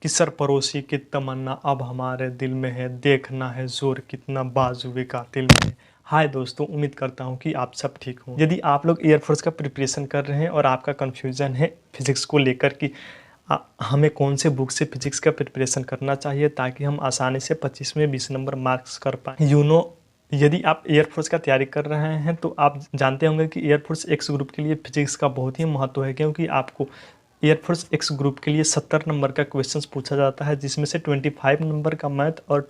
कि सरफरोशी की तमन्ना अब हमारे दिल में है, देखना है जोर कितना बाजुए कातिल में है। हाय दोस्तों, उम्मीद करता हूँ कि आप सब ठीक हों। यदि आप लोग एयरफोर्स का प्रिपरेशन कर रहे हैं और आपका कन्फ्यूज़न है फिज़िक्स को लेकर कि हमें कौन से बुक से फिज़िक्स का प्रिपरेशन करना चाहिए ताकि हम आसानी से 25 में 20 नंबर मार्क्स कर पाएँ। यदि आप एयरफोर्स का तैयारी कर रहे हैं तो आप जानते होंगे कि एयरफोर्स एक्स ग्रुप के लिए फिज़िक्स का बहुत ही महत्व है, क्योंकि आपको एयरफोर्स एक्स ग्रुप के लिए 70 नंबर का क्वेश्चंस पूछा जाता है, जिसमें से 25 नंबर का मैथ और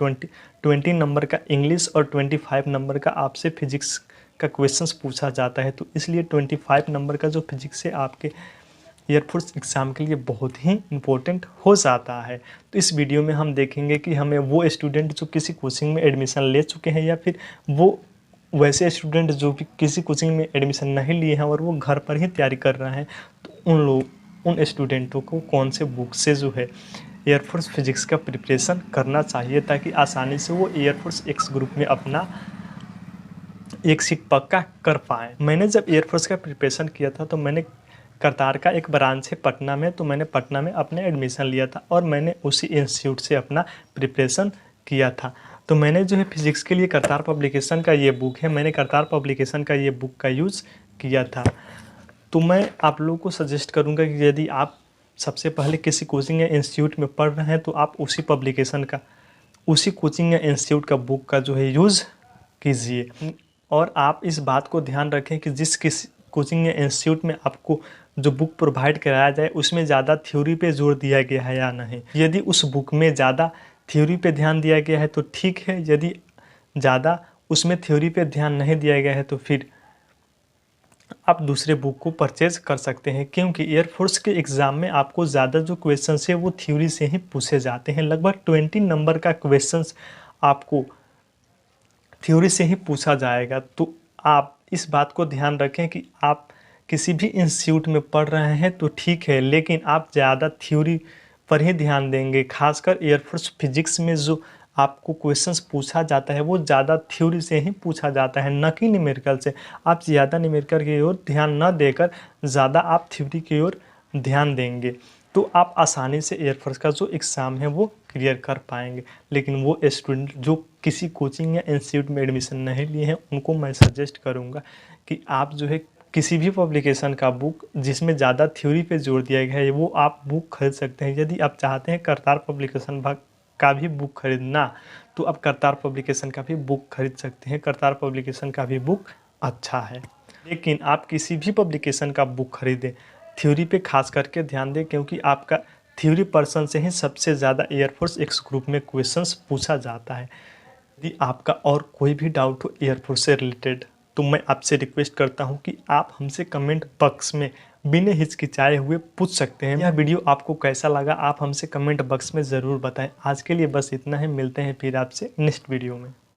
20 नंबर का इंग्लिश और 25 नंबर का आपसे फिजिक्स का क्वेश्चंस पूछा जाता है। तो इसलिए 25 नंबर का जो फिजिक्स है आपके एयरफोर्स एग्ज़ाम के लिए बहुत ही इम्पोर्टेंट हो जाता है। तो इस वीडियो में हम देखेंगे कि हमें वो स्टूडेंट जो किसी कोचिंग में एडमिशन ले चुके हैं या फिर वो वैसे स्टूडेंट जो भी किसी कोचिंग में एडमिशन नहीं लिए हैं और वो घर पर ही तैयारी कर रहे हैं, तो उन स्टूडेंटों को कौन से बुक से जो है एयरफोर्स फिजिक्स का प्रिपरेशन करना चाहिए ताकि आसानी से वो एयरफोर्स एक्स ग्रुप में अपना एक सीट पक्का कर पाएँ। मैंने जब एयरफोर्स का प्रिपरेशन किया था तो मैंने करतार का एक ब्रांच है पटना में, तो मैंने पटना में अपने एडमिशन लिया था और मैंने उसी इंस्टीट्यूट से अपना प्रिपरेशन किया था। तो मैंने जो है फिज़िक्स के लिए करतार पब्लिकेशन का ये बुक है, मैंने करतार पब्लिकेशन का ये बुक का यूज़ किया था। तो मैं आप लोगों को सजेस्ट करूँगा कि यदि आप सबसे पहले किसी कोचिंग या इंस्टीट्यूट में पढ़ रहे हैं तो आप उसी पब्लिकेशन का, उसी कोचिंग या इंस्टीट्यूट का बुक का जो है यूज़ कीजिए। और आप इस बात को ध्यान रखें कि जिस किसी कोचिंग या इंस्टीट्यूट में आपको जो बुक प्रोवाइड कराया जाए उसमें ज़्यादा थ्योरी पे जोर दिया गया है या नहीं। यदि उस बुक में ज़्यादा थ्योरी पे ध्यान दिया गया है तो ठीक है, यदि ज़्यादा उसमें थ्योरी पे ध्यान नहीं दिया गया है तो फिर आप दूसरे बुक को परचेज कर सकते हैं, क्योंकि एयरफोर्स के एग्ज़ाम में आपको ज़्यादा जो क्वेश्चंस है वो थ्योरी से ही पूछे जाते हैं। लगभग 20 नंबर का क्वेश्चंस आपको थ्योरी से ही पूछा जाएगा। तो आप इस बात को ध्यान रखें कि आप किसी भी इंस्टीट्यूट में पढ़ रहे हैं तो ठीक है, लेकिन आप ज़्यादा थ्योरी पर ही ध्यान देंगे। खासकर एयरफोर्स फिजिक्स में जो आपको क्वेश्चंस पूछा जाता है वो ज़्यादा थ्योरी से ही पूछा जाता है, न कि न्यूमेरिकल से। आप ज़्यादा न्यूमेरिकल की ओर ध्यान न देकर ज़्यादा आप थ्योरी की ओर ध्यान देंगे तो आप आसानी से एयरफोर्स का जो एग्ज़ाम है वो क्लियर कर पाएंगे। लेकिन वो स्टूडेंट जो किसी कोचिंग या इंस्टीट्यूट में एडमिशन नहीं लिए हैं उनको मैं सजेस्ट करूँगा कि आप जो है किसी भी पब्लिकेशन का बुक जिसमें ज़्यादा थ्योरी पे जोर दिया गया है वो आप बुक खरीद सकते हैं। यदि आप चाहते हैं करतार पब्लिकेशन का भी बुक खरीदना तो आप करतार पब्लिकेशन का भी बुक खरीद सकते हैं। करतार पब्लिकेशन का भी बुक अच्छा है, लेकिन आप किसी भी पब्लिकेशन का बुक खरीदें, थ्योरी पे खास करके ध्यान दें, क्योंकि आपका थ्योरी पर्सन से ही सबसे ज़्यादा एयरफोर्स एक्स ग्रुप में क्वेश्चंस पूछा जाता है। यदि आपका और कोई भी डाउट हो एयरफोर्स से रिलेटेड तो मैं आपसे रिक्वेस्ट करता हूं कि आप हमसे कमेंट बॉक्स में बिना हिचकिचाए हुए पूछ सकते हैं। यह वीडियो आपको कैसा लगा आप हमसे कमेंट बॉक्स में ज़रूर बताएं। आज के लिए बस इतना ही, मिलते हैं फिर आपसे नेक्स्ट वीडियो में।